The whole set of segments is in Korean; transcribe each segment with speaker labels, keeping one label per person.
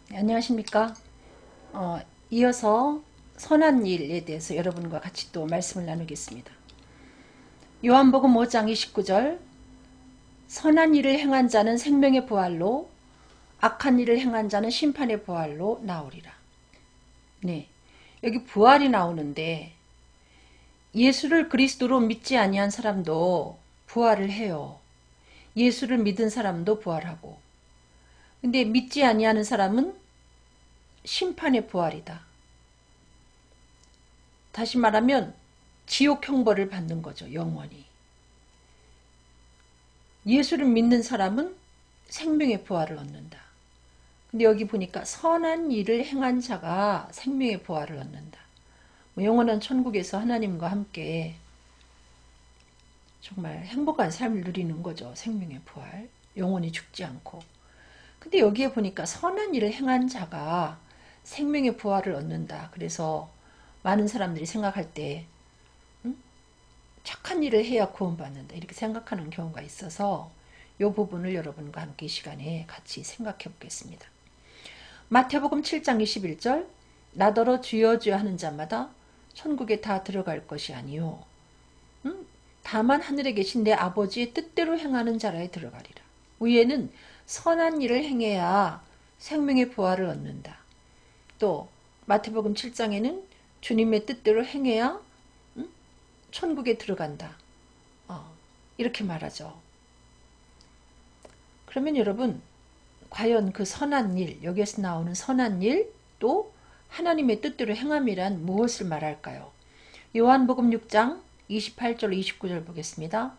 Speaker 1: 네, 안녕하십니까. 이어서 선한 일에 대해서 여러분과 같이 또 말씀을 나누겠습니다. 요한복음 5장 29절 선한 일을 행한 자는 생명의 부활로 악한 일을 행한 자는 심판의 부활로 나오리라. 네, 여기 부활이 나오는데 예수를 그리스도로 믿지 아니한 사람도 부활을 해요. 예수를 믿은 사람도 부활하고, 근데 믿지 아니하는 사람은 심판의 부활이다. 다시 말하면 지옥 형벌을 받는 거죠. 영원히. 예수를 믿는 사람은 생명의 부활을 얻는다. 근데 여기 보니까 선한 일을 행한 자가 생명의 부활을 얻는다. 영원한 천국에서 하나님과 함께 정말 행복한 삶을 누리는 거죠. 생명의 부활. 영원히 죽지 않고. 근데 여기에 보니까 선한 일을 행한 자가 생명의 부활을 얻는다. 그래서 많은 사람들이 생각할 때 착한 일을 해야 구원받는다 이렇게 생각하는 경우가 있어서 이 부분을 여러분과 함께 이 시간에 같이 생각해 보겠습니다. 마태복음 7장 21절 나더러 주여 주여 하는 자마다 천국에 다 들어갈 것이 아니요 다만 하늘에 계신 내 아버지의 뜻대로 행하는 자라에 들어가리라. 위에는 선한 일을 행해야 생명의 부활을 얻는다. 또 마태복음 7장에는 주님의 뜻대로 행해야 천국에 들어간다. 이렇게 말하죠. 그러면 여러분 과연 그 선한 일, 여기에서 나오는 선한 일, 또 하나님의 뜻대로 행함이란 무엇을 말할까요? 요한복음 6장 28절 29절 보겠습니다.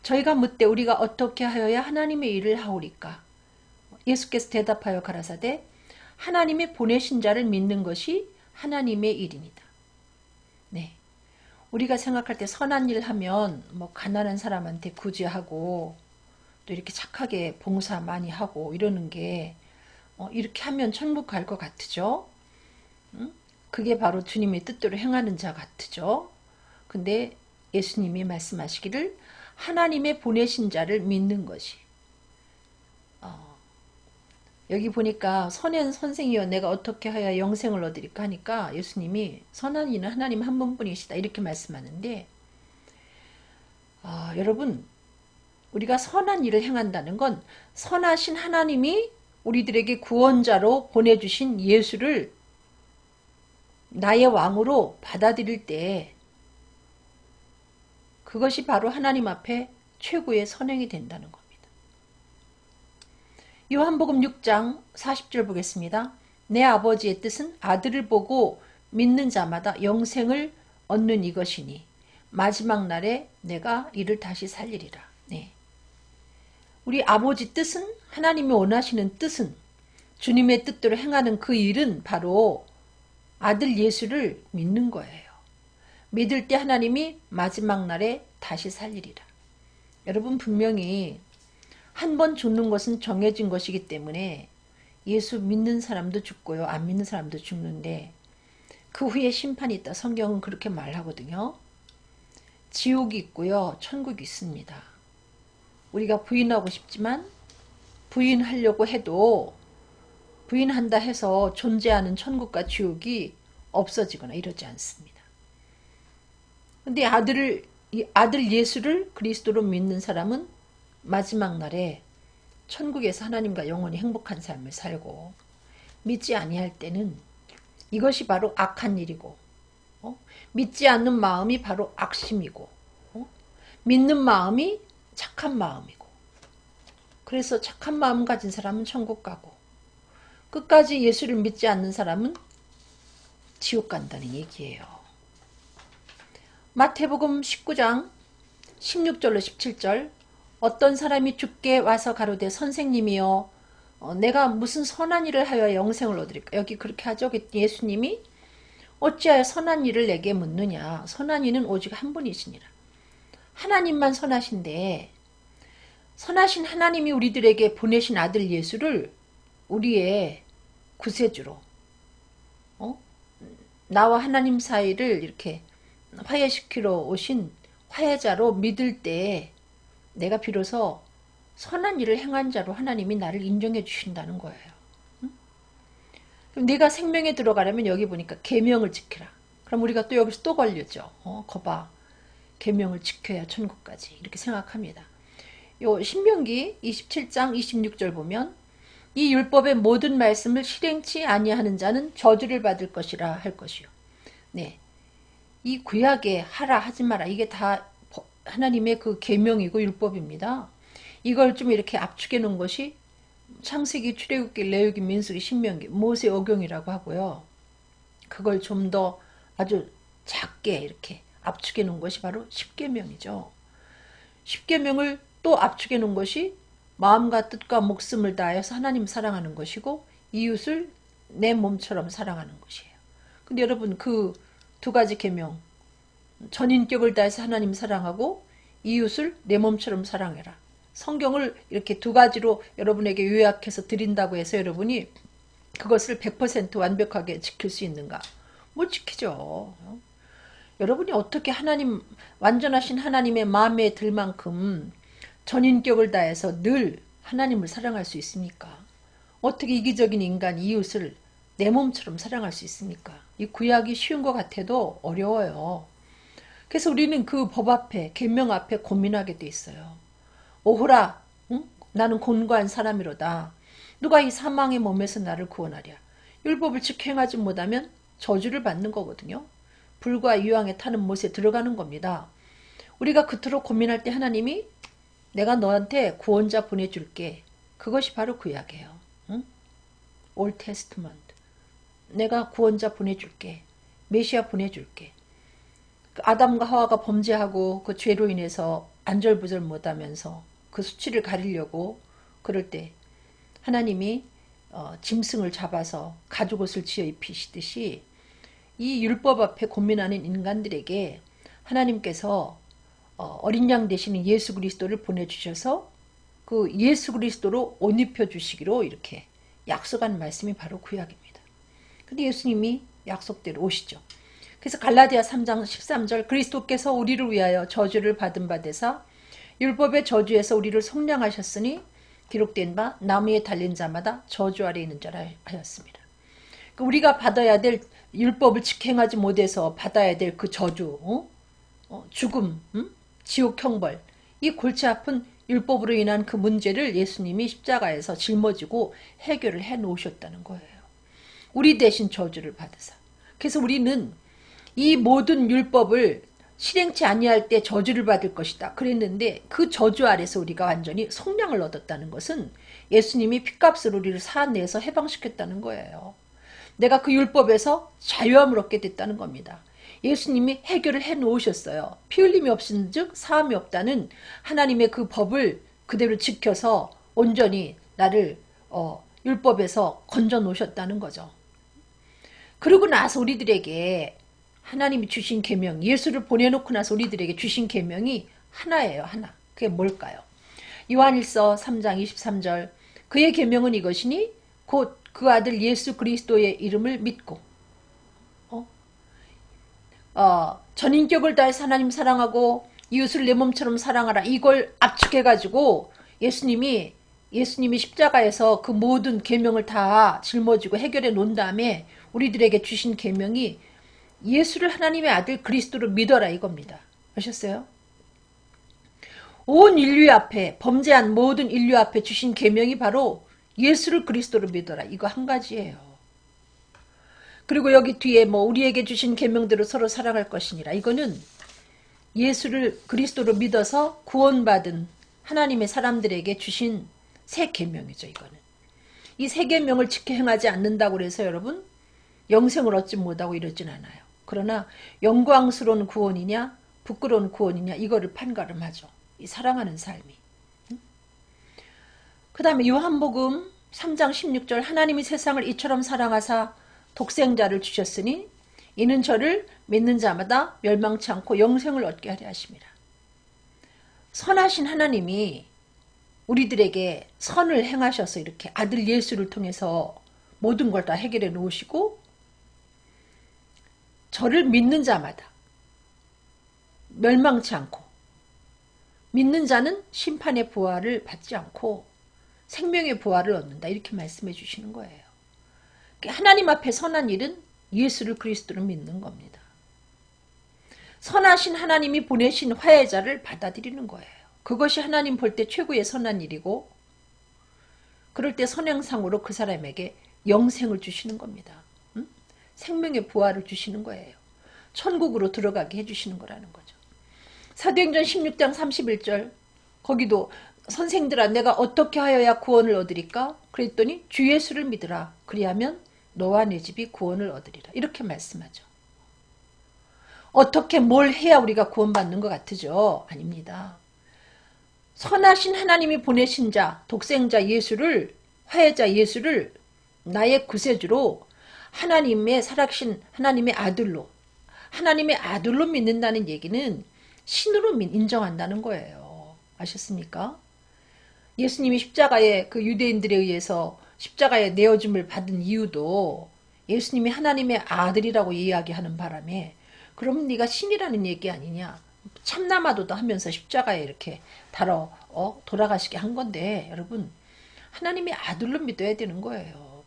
Speaker 1: 저희가 묻되 우리가 어떻게 하여야 하나님의 일을 하오리까? 예수께서 대답하여 가라사대 하나님의 보내신 자를 믿는 것이 하나님의 일입니다. 네. 우리가 생각할 때 선한 일 하면 뭐 가난한 사람한테 구제하고 또 이렇게 착하게 봉사 많이 하고 이러는 게 이렇게 하면 천국 갈 것 같으죠? 그게 바로 주님의 뜻대로 행하는 자 같으죠? 근데 예수님이 말씀하시기를 하나님의 보내신 자를 믿는 것이 여기 보니까 선한 선생이여 내가 어떻게 하여 영생을 얻으리까 하니까 예수님이 선한 이는 하나님 한 분뿐이시다 이렇게 말씀하는데 여러분 우리가 선한 일을 행한다는 건 선하신 하나님이 우리들에게 구원자로 보내주신 예수를 나의 왕으로 받아들일 때 그것이 바로 하나님 앞에 최고의 선행이 된다는 겁니다. 요한복음 6장 40절 보겠습니다. 내 아버지의 뜻은 아들을 보고 믿는 자마다 영생을 얻는 이것이니 마지막 날에 내가 이를 다시 살리리라. 네. 우리 아버지 뜻은 하나님이 원하시는 뜻은 주님의 뜻대로 행하는 그 일은 바로 아들 예수를 믿는 거예요. 믿을 때 하나님이 마지막 날에 다시 살리리라. 여러분 분명히 한 번 죽는 것은 정해진 것이기 때문에 예수 믿는 사람도 죽고요. 안 믿는 사람도 죽는데 그 후에 심판이 있다. 성경은 그렇게 말하거든요. 지옥이 있고요. 천국이 있습니다. 우리가 부인하고 싶지만 부인하려고 해도 부인한다 해서 존재하는 천국과 지옥이 없어지거나 이러지 않습니다. 근데 아들 예수를 그리스도로 믿는 사람은 마지막 날에 천국에서 하나님과 영원히 행복한 삶을 살고 믿지 아니할 때는 이것이 바로 악한 일이고 믿지 않는 마음이 바로 악심이고 믿는 마음이 착한 마음이고 그래서 착한 마음 가진 사람은 천국 가고 끝까지 예수를 믿지 않는 사람은 지옥 간다는 얘기예요. 마태복음 19장 16절로 17절 어떤 사람이 주께 와서 가로되 선생님이여 내가 무슨 선한 일을 하여 영생을 얻으리까? 여기 그렇게 하죠. 예수님이 어찌하여 선한 일을 내게 묻느냐. 선한 이는 오직 한 분이시니라. 하나님만 선하신데 선하신 하나님이 우리들에게 보내신 아들 예수를 우리의 구세주로 나와 하나님 사이를 이렇게 화해시키러 오신 화해자로 믿을 때 내가 비로소 선한 일을 행한 자로 하나님이 나를 인정해 주신다는 거예요. 그럼 네가 생명에 들어가려면 여기 보니까 계명을 지키라. 그럼 우리가 또 여기서 또 걸렸죠. 거봐. 계명을 지켜야 천국까지. 이렇게 생각합니다. 요 신명기 27장 26절 보면 이 율법의 모든 말씀을 실행치 아니하는 자는 저주를 받을 것이라 할 것이요. 네. 이 구약에 하라 하지 마라 이게 다 하나님의 그 계명이고 율법입니다. 이걸 좀 이렇게 압축해 놓은 것이 창세기, 출애굽기, 레위기, 민수기, 신명기, 모세 오경이라고 하고요. 그걸 좀 더 아주 작게 이렇게 압축해 놓은 것이 바로 십계명이죠. 십계명을 또 압축해 놓은 것이 마음과 뜻과 목숨을 다해서 하나님 사랑하는 것이고 이웃을 내 몸처럼 사랑하는 것이에요. 근데 여러분 그 두 가지 계명 전인격을 다해서 하나님 사랑하고 이웃을 내 몸처럼 사랑해라. 성경을 이렇게 두 가지로 여러분에게 요약해서 드린다고 해서 여러분이 그것을 100% 완벽하게 지킬 수 있는가? 못 지키죠. 여러분이 어떻게 하나님 완전하신 하나님의 마음에 들 만큼 전인격을 다해서 늘 하나님을 사랑할 수 있습니까? 어떻게 이기적인 인간 이웃을 내 몸처럼 사랑할 수 있습니까? 이 구약이 쉬운 것 같아도 어려워요. 그래서 우리는 그 법 앞에 계명 앞에 고민하게 돼 있어요. 오호라 응? 나는 곤고한 사람이로다. 누가 이 사망의 몸에서 나를 구원하랴. 율법을 지켜 행하지 못하면 저주를 받는 거거든요. 불과 유황에 타는 못에 들어가는 겁니다. 우리가 그토록 고민할 때 하나님이 내가 너한테 구원자 보내줄게. 그것이 바로 구약이에요. 응? 올 테스트먼트. 내가 구원자 보내줄게. 메시아 보내줄게. 아담과 하와가 범죄하고 그 죄로 인해서 안절부절 못하면서 그 수치를 가리려고 그럴 때 하나님이 짐승을 잡아서 가죽옷을 지어 입히시듯이 이 율법 앞에 고민하는 인간들에게 하나님께서 어린 양 되시는 예수 그리스도를 보내주셔서 그 예수 그리스도로 옷 입혀주시기로 이렇게 약속한 말씀이 바로 구약입니다. 근데 예수님이 약속대로 오시죠. 그래서 갈라디아 3장 13절 그리스도께서 우리를 위하여 저주를 받은 바 되사 율법의 저주에서 우리를 속량하셨으니 기록된 바 나무에 달린 자마다 저주 아래 있는 자라 하였습니다. 우리가 받아야 될 율법을 직행하지 못해서 받아야 될 그 저주, 죽음, 지옥 형벌, 이 골치 아픈 율법으로 인한 그 문제를 예수님이 십자가에서 짊어지고 해결을 해 놓으셨다는 거예요. 우리 대신 저주를 받으사. 그래서 우리는 이 모든 율법을 실행치 아니할 때 저주를 받을 것이다. 그랬는데 그 저주 아래서 우리가 완전히 속량을 얻었다는 것은 예수님이 핏값으로 우리를 사내에서 해방시켰다는 거예요. 내가 그 율법에서 자유함을 얻게 됐다는 겁니다. 예수님이 해결을 해 놓으셨어요. 피 흘림이 없은 즉 사함이 없다는 하나님의 그 법을 그대로 지켜서 온전히 나를 율법에서 건져 놓으셨다는 거죠. 그러고 나서 우리들에게 하나님이 주신 계명, 예수를 보내놓고 나서 우리들에게 주신 계명이 하나예요. 하나. 그게 뭘까요? 요한일서 3장 23절 그의 계명은 이것이니 곧 그 아들 예수 그리스도의 이름을 믿고 전인격을 다해서 하나님 사랑하고 이웃을 내 몸처럼 사랑하라. 이걸 압축해가지고 예수님이 십자가에서 그 모든 계명을 다 짊어지고 해결해 놓은 다음에 우리들에게 주신 계명이 예수를 하나님의 아들 그리스도로 믿어라 이겁니다. 아셨어요? 온 인류 앞에 범죄한 모든 인류 앞에 주신 계명이 바로 예수를 그리스도로 믿어라. 이거 한 가지예요. 그리고 여기 뒤에 우리에게 주신 계명대로 서로 사랑할 것이니라. 이거는 예수를 그리스도로 믿어서 구원받은 하나님의 사람들에게 주신 새 계명이죠. 이거는. 이 새 계명을 지켜 행하지 않는다고 해서 여러분 영생을 얻지 못하고 이러진 않아요. 그러나 영광스러운 구원이냐 부끄러운 구원이냐 이거를 판가름하죠. 이 사랑하는 삶이. 그 다음에 요한복음 3장 16절 하나님이 세상을 이처럼 사랑하사 독생자를 주셨으니 이는 저를 믿는 자마다 멸망치 않고 영생을 얻게 하려 하심이라. 선하신 하나님이 우리들에게 선을 행하셔서 이렇게 아들 예수를 통해서 모든 걸 다 해결해 놓으시고 저를 믿는 자마다 멸망치 않고 믿는 자는 심판의 부활을 받지 않고 생명의 부활을 얻는다. 이렇게 말씀해 주시는 거예요. 하나님 앞에 선한 일은 예수를 그리스도를 믿는 겁니다. 선하신 하나님이 보내신 화해자를 받아들이는 거예요. 그것이 하나님 볼 때 최고의 선한 일이고, 그럴 때 선행상으로 그 사람에게 영생을 주시는 겁니다. 생명의 부활을 주시는 거예요. 천국으로 들어가게 해주시는 거라는 거죠. 사도행전 16장 31절 거기도 선생들아 내가 어떻게 하여야 구원을 얻으리까? 그랬더니 주 예수를 믿으라. 그리하면 너와 네 집이 구원을 얻으리라. 이렇게 말씀하죠. 어떻게 뭘 해야 우리가 구원받는 것 같으죠? 아닙니다. 선하신 하나님이 보내신 자, 독생자 예수를, 화해자 예수를 나의 구세주로 하나님의 살아계신 하나님의 아들로 믿는다는 얘기는 신으로 인정한다는 거예요. 아셨습니까? 예수님이 십자가에 그 유대인들에 의해서 십자가에 내어줌을 받은 이유도 예수님이 하나님의 아들이라고 이야기하는 바람에 그럼 네가 신이라는 얘기 아니냐. 참나마도도 하면서 십자가에 이렇게 달아 돌아가시게 한 건데 여러분 하나님의 아들로 믿어야 되는 거예요.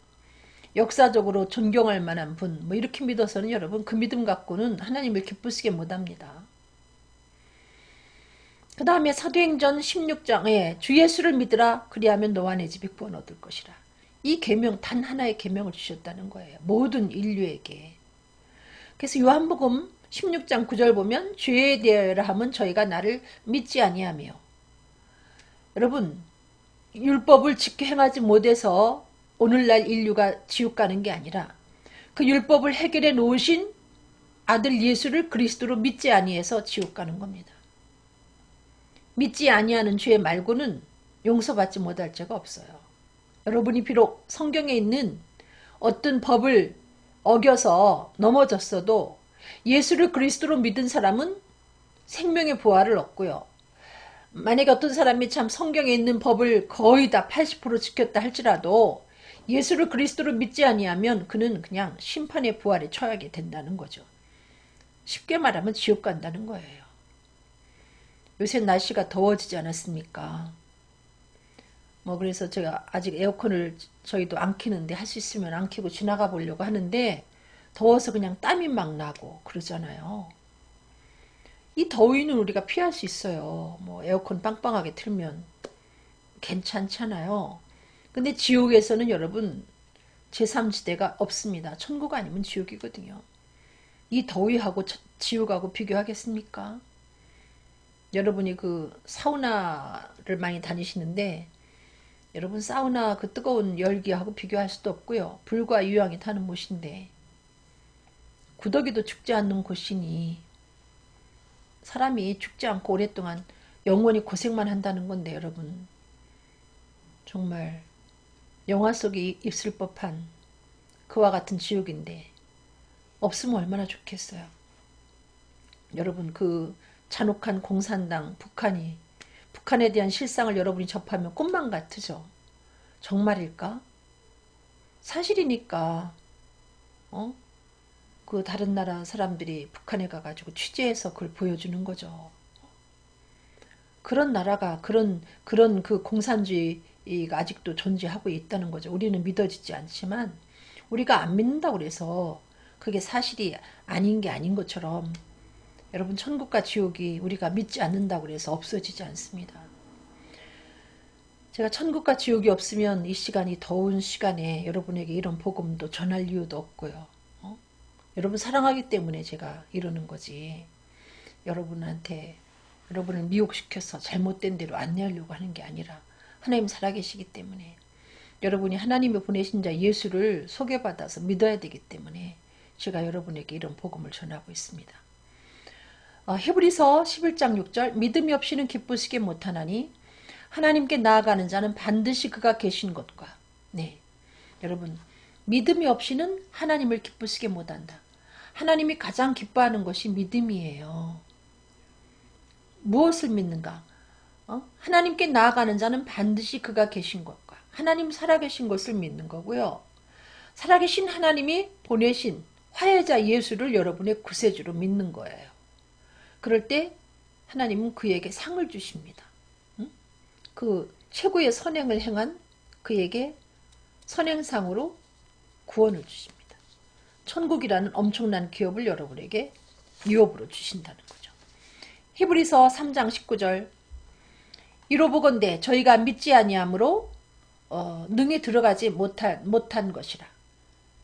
Speaker 1: 역사적으로 존경할 만한 분 뭐 이렇게 믿어서는 여러분 그 믿음 갖고는 하나님을 기쁘시게 못합니다. 그 다음에 사도행전 16장에 주 예수를 믿으라 그리하면 너와 내 집이 구원 얻을 것이라. 이 계명 단 하나의 계명을 주셨다는 거예요. 모든 인류에게. 그래서 요한복음 16장 9절 보면 죄에 대하여 함은 저희가 나를 믿지 아니하며 여러분 율법을 지켜 행하지 못해서 오늘날 인류가 지옥 가는 게 아니라 그 율법을 해결해 놓으신 아들 예수를 그리스도로 믿지 아니해서 지옥 가는 겁니다. 믿지 아니하는 죄 말고는 용서받지 못할 죄가 없어요. 여러분이 비록 성경에 있는 어떤 법을 어겨서 넘어졌어도 예수를 그리스도로 믿은 사람은 생명의 부활을 얻고요. 만약에 어떤 사람이 참 성경에 있는 법을 거의 다 80% 지켰다 할지라도 예수를 그리스도로 믿지 아니하면 그는 그냥 심판의 부활에 처하게 된다는 거죠. 쉽게 말하면 지옥 간다는 거예요. 요새 날씨가 더워지지 않았습니까? 뭐 그래서 제가 아직 에어컨을 저희도 안 켜는데 할 수 있으면 안 켜고 지나가 보려고 하는데 더워서 그냥 땀이 막 나고 그러잖아요. 이 더위는 우리가 피할 수 있어요. 뭐 에어컨 빵빵하게 틀면 괜찮잖아요. 근데 지옥에서는 여러분 제3지대가 없습니다. 천국 아니면 지옥이거든요. 이 더위하고 지옥하고 비교하겠습니까? 여러분이 그 사우나를 많이 다니시는데 여러분 사우나 그 뜨거운 열기하고 비교할 수도 없고요. 불과 유황이 타는 못인데 구더기도 죽지 않는 곳이니 사람이 죽지 않고 오랫동안 영원히 고생만 한다는 건데 여러분 정말 영화 속에 있을 법한 그와 같은 지옥인데 없으면 얼마나 좋겠어요. 여러분 그 잔혹한 공산당 북한에 대한 실상을 여러분이 접하면 꿈만 같으죠. 정말일까? 사실이니까 그 다른 나라 사람들이 북한에 가가지고 취재해서 그걸 보여주는 거죠. 그런 나라가 그런 그 공산주의가 아직도 존재하고 있다는 거죠. 우리는 믿어지지 않지만 우리가 안 믿는다고 그래서 그게 사실이 아닌 게 아닌 것처럼 여러분 천국과 지옥이 우리가 믿지 않는다고 해서 없어지지 않습니다. 제가 천국과 지옥이 없으면 이 시간이 더운 시간에 여러분에게 이런 복음도 전할 이유도 없고요. 여러분 사랑하기 때문에 제가 이러는 거지. 여러분한테 여러분을 미혹시켜서 잘못된 대로 안내하려고 하는 게 아니라 하나님 살아계시기 때문에 여러분이 하나님이 보내신 자 예수를 소개받아서 믿어야 되기 때문에 제가 여러분에게 이런 복음을 전하고 있습니다. 히브리서 11장 6절 믿음이 없이는 기쁘시게 못하나니 하나님께 나아가는 자는 반드시 그가 계신 것과 네 여러분 믿음이 없이는 하나님을 기쁘시게 못한다. 하나님이 가장 기뻐하는 것이 믿음이에요. 무엇을 믿는가? 하나님께 나아가는 자는 반드시 그가 계신 것과 하나님 살아계신 것을 믿는 거고요. 살아계신 하나님이 보내신 화해자 예수를 여러분의 구세주로 믿는 거예요. 그럴 때 하나님은 그에게 상을 주십니다. 그 최고의 선행을 행한 그에게 선행상으로 구원을 주십니다. 천국이라는 엄청난 기업을 여러분에게 유업으로 주신다는 거죠. 히브리서 3장 19절 이로보건대 저희가 믿지 아니함으로 능히 들어가지 못한 것이라.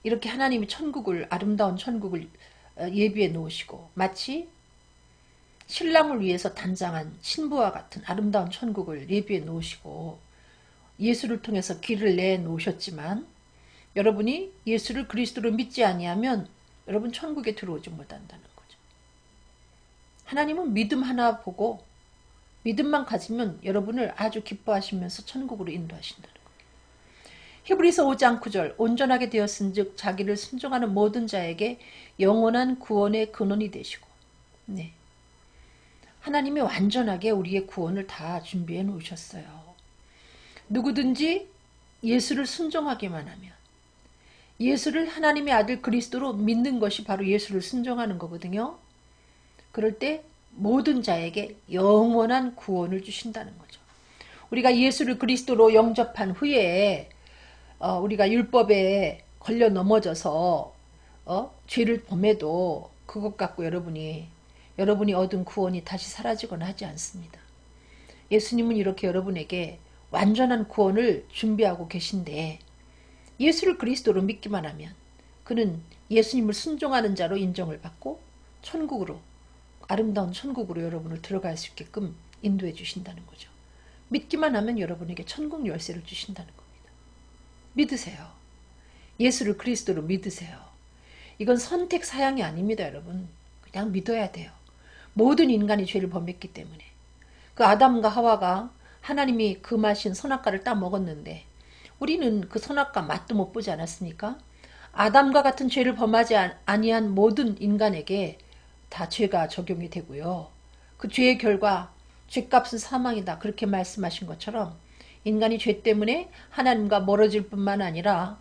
Speaker 1: 이렇게 하나님이 천국을 아름다운 천국을 예비해 놓으시고 마치 신랑을 위해서 단장한 신부와 같은 아름다운 천국을 예비해 놓으시고 예수를 통해서 길을 내놓으셨지만 여러분이 예수를 그리스도로 믿지 아니하면 여러분 천국에 들어오지 못한다는 거죠. 하나님은 믿음 하나 보고 믿음만 가지면 여러분을 아주 기뻐하시면서 천국으로 인도하신다는 거예요. 히브리서 5장 9절 온전하게 되었은즉 자기를 순종하는 모든 자에게 영원한 구원의 근원이 되시고 네. 하나님이 완전하게 우리의 구원을 다 준비해 놓으셨어요. 누구든지 예수를 순종하기만 하면 예수를 하나님의 아들 그리스도로 믿는 것이 바로 예수를 순종하는 거거든요. 그럴 때 모든 자에게 영원한 구원을 주신다는 거죠. 우리가 예수를 그리스도로 영접한 후에 우리가 율법에 걸려 넘어져서 죄를 범해도 그것 갖고 여러분이 얻은 구원이 다시 사라지거나 하지 않습니다. 예수님은 이렇게 여러분에게 완전한 구원을 준비하고 계신데 예수를 그리스도로 믿기만 하면 그는 예수님을 순종하는 자로 인정을 받고 천국으로 아름다운 천국으로 여러분을 들어갈 수 있게끔 인도해 주신다는 거죠. 믿기만 하면 여러분에게 천국 열쇠를 주신다는 겁니다. 믿으세요. 예수를 그리스도로 믿으세요. 이건 선택 사양이 아닙니다, 여러분. 그냥 믿어야 돼요. 모든 인간이 죄를 범했기 때문에. 그 아담과 하와가 하나님이 금하신 선악과를 따 먹었는데 우리는 그 선악과 맛도 못 보지 않았습니까? 아담과 같은 죄를 범하지 아니한 모든 인간에게 다 죄가 적용이 되고요. 그 죄의 결과 죄값은 사망이다. 그렇게 말씀하신 것처럼 인간이 죄 때문에 하나님과 멀어질 뿐만 아니라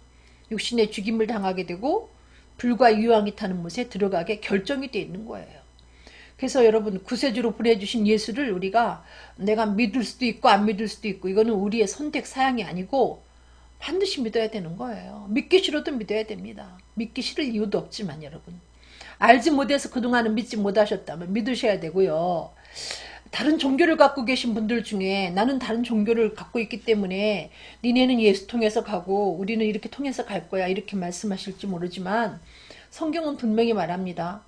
Speaker 1: 육신의 죽임을 당하게 되고 불과 유황이 타는 못에 들어가게 결정이 되어 있는 거예요. 그래서 여러분 구세주로 보내주신 예수를 우리가 내가 믿을 수도 있고 안 믿을 수도 있고 이거는 우리의 선택 사양이 아니고 반드시 믿어야 되는 거예요. 믿기 싫어도 믿어야 됩니다. 믿기 싫을 이유도 없지만 여러분 알지 못해서 그동안은 믿지 못하셨다면 믿으셔야 되고요. 다른 종교를 갖고 계신 분들 중에 나는 다른 종교를 갖고 있기 때문에 니네는 예수 통해서 가고 우리는 이렇게 통해서 갈 거야 이렇게 말씀하실지 모르지만 성경은 분명히 말합니다.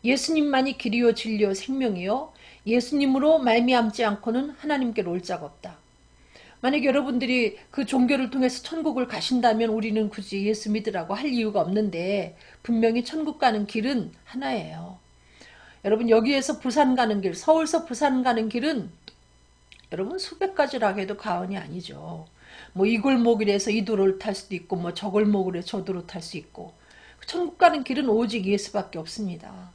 Speaker 1: 예수님만이 길이요 진리요 생명이요 예수님으로 말미암지 않고는 하나님께로 올 자가 없다. 만약 여러분들이 그 종교를 통해서 천국을 가신다면 우리는 굳이 예수 믿으라고 할 이유가 없는데 분명히 천국 가는 길은 하나예요. 여러분 여기에서 부산 가는 길, 서울서 부산 가는 길은 여러분 수백 가지라고 해도 과언이 아니죠. 뭐 이 골목이라서 이 도로를 탈 수도 있고 뭐 저 골목으로 저 도로 탈 수 있고 천국 가는 길은 오직 예수밖에 없습니다.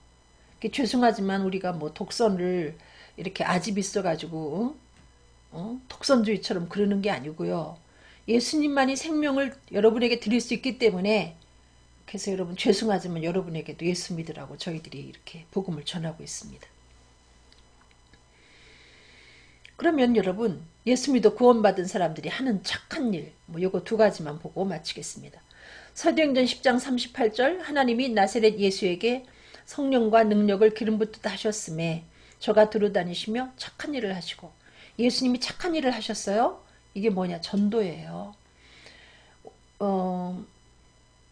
Speaker 1: 죄송하지만 우리가 뭐 독선을 이렇게 아집 있어가지고 독선주의처럼 그러는 게 아니고요. 예수님만이 생명을 여러분에게 드릴 수 있기 때문에 그래서 여러분 죄송하지만 여러분에게도 예수 믿으라고 저희들이 이렇게 복음을 전하고 있습니다. 그러면 여러분 예수 믿어 구원받은 사람들이 하는 착한 일 뭐 요거 두 가지만 보고 마치겠습니다. 사도행전 10장 38절 하나님이 나사렛 예수에게 성령과 능력을 기름 붓듯 하셨음에 저가 두루다니시며 착한 일을 하시고 예수님이 착한 일을 하셨어요. 이게 뭐냐? 전도예요.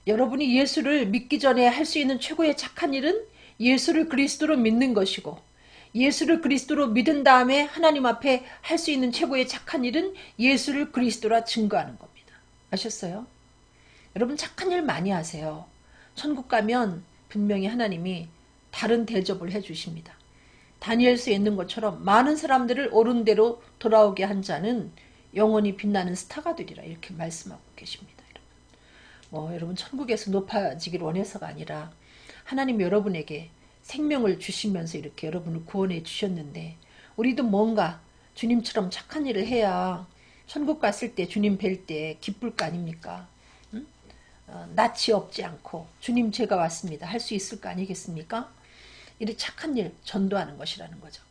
Speaker 1: 여러분이 예수를 믿기 전에 할 수 있는 최고의 착한 일은 예수를 그리스도로 믿는 것이고 예수를 그리스도로 믿은 다음에 하나님 앞에 할 수 있는 최고의 착한 일은 예수를 그리스도라 증거하는 겁니다. 아셨어요? 여러분 착한 일 많이 하세요. 천국 가면 분명히 하나님이 다른 대접을 해주십니다. 다니엘서에 있는 것처럼 많은 사람들을 옳은 대로 돌아오게 한 자는 영원히 빛나는 스타가 되리라 이렇게 말씀하고 계십니다. 여러분 천국에서 높아지기를 원해서가 아니라 하나님 여러분에게 생명을 주시면서 이렇게 여러분을 구원해 주셨는데 우리도 뭔가 주님처럼 착한 일을 해야 천국 갔을 때 주님 뵐 때 기쁠 거 아닙니까? 응? 낯이 없지 않고 주님 제가 왔습니다 할 수 있을 거 아니겠습니까? 이렇게 착한 일 전도하는 것이라는 거죠.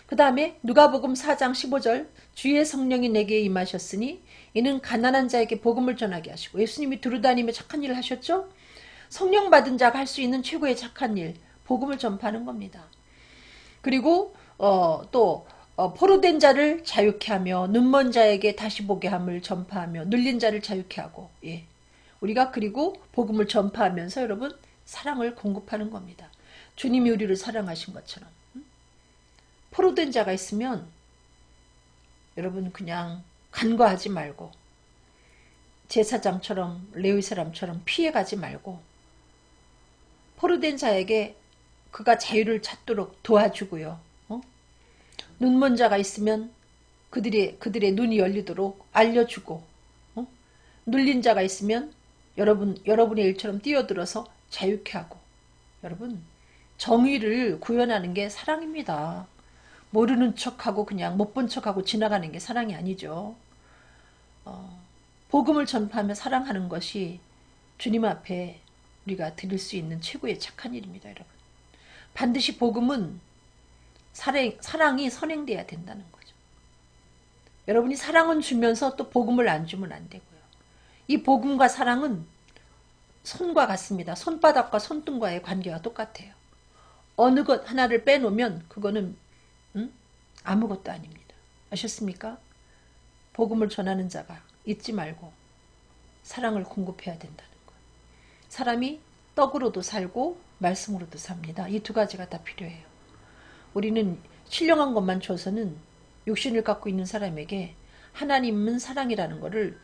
Speaker 1: 그 다음에 누가복음 4장 15절 주의 성령이 내게 임하셨으니 이는 가난한 자에게 복음을 전하게 하시고 예수님이 두루다니며 착한 일을 하셨죠. 성령 받은 자가 할 수 있는 최고의 착한 일 복음을 전파하는 겁니다. 그리고 또 포로된 자를 자유케 하며 눈먼 자에게 다시 보게 함을 전파하며 눌린 자를 자유케 하고 예. 우리가 그리고 복음을 전파하면서 여러분 사랑을 공급하는 겁니다. 주님이 우리를 사랑하신 것처럼 포로된 자가 있으면 여러분 그냥 간과하지 말고 제사장처럼 레위 사람처럼 피해가지 말고 포로된 자에게 그가 자유를 찾도록 도와주고요. 눈먼 자가 있으면 그들의 눈이 열리도록 알려주고 눌린 자가 있으면 여러분의 일처럼 뛰어들어서 자유케 하고 여러분 정의를 구현하는 게 사랑입니다. 모르는 척하고 그냥 못 본 척하고 지나가는 게 사랑이 아니죠. 복음을 전파하며 사랑하는 것이 주님 앞에 우리가 드릴 수 있는 최고의 착한 일입니다. 여러분 반드시 복음은 사랑이 선행돼야 된다는 거죠. 여러분이 사랑은 주면서 또 복음을 안 주면 안 되고요. 이 복음과 사랑은 손과 같습니다. 손바닥과 손등과의 관계가 똑같아요. 어느 것 하나를 빼놓으면 그거는 아무것도 아닙니다. 아셨습니까? 복음을 전하는 자가 잊지 말고 사랑을 공급해야 된다는 거예요. 사람이 떡으로도 살고 말씀으로도 삽니다. 이 두 가지가 다 필요해요. 우리는 신령한 것만 줘서는 육신을 갖고 있는 사람에게 하나님은 사랑이라는 것을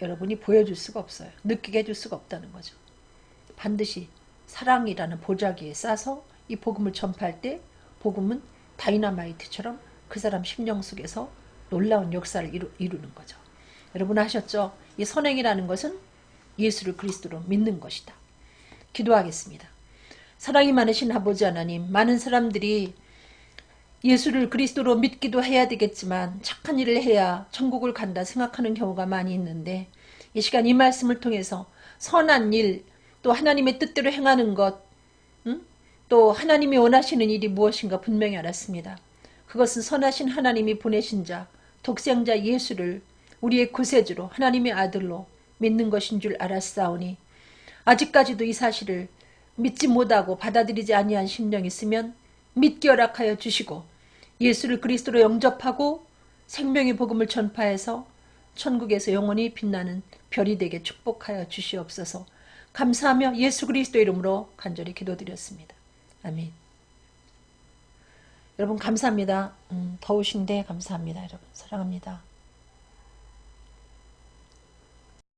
Speaker 1: 여러분이 보여줄 수가 없어요. 느끼게 해줄 수가 없다는 거죠. 반드시 사랑이라는 보자기에 싸서 이 복음을 전파할 때 복음은 다이너마이트처럼 그 사람 심령 속에서 놀라운 역사를 이루는 거죠. 여러분 아셨죠? 이 선행이라는 것은 예수를 그리스도로 믿는 것이다. 기도하겠습니다. 사랑이 많으신 아버지 하나님, 많은 사람들이 예수를 그리스도로 믿기도 해야 되겠지만 착한 일을 해야 천국을 간다 생각하는 경우가 많이 있는데 이 시간 이 말씀을 통해서 선한 일, 또 하나님의 뜻대로 행하는 것, 또 하나님이 원하시는 일이 무엇인가 분명히 알았습니다. 그것은 선하신 하나님이 보내신 자, 독생자 예수를 우리의 구세주로 하나님의 아들로 믿는 것인 줄 알았사오니 아직까지도 이 사실을 믿지 못하고 받아들이지 아니한 심령이 있으면 믿기 허락하여 주시고 예수를 그리스도로 영접하고 생명의 복음을 전파해서 천국에서 영원히 빛나는 별이 되게 축복하여 주시옵소서. 감사하며 예수 그리스도 이름으로 간절히 기도드렸습니다. 아멘. 여러분 감사합니다. 더우신데 감사합니다. 여러분 사랑합니다.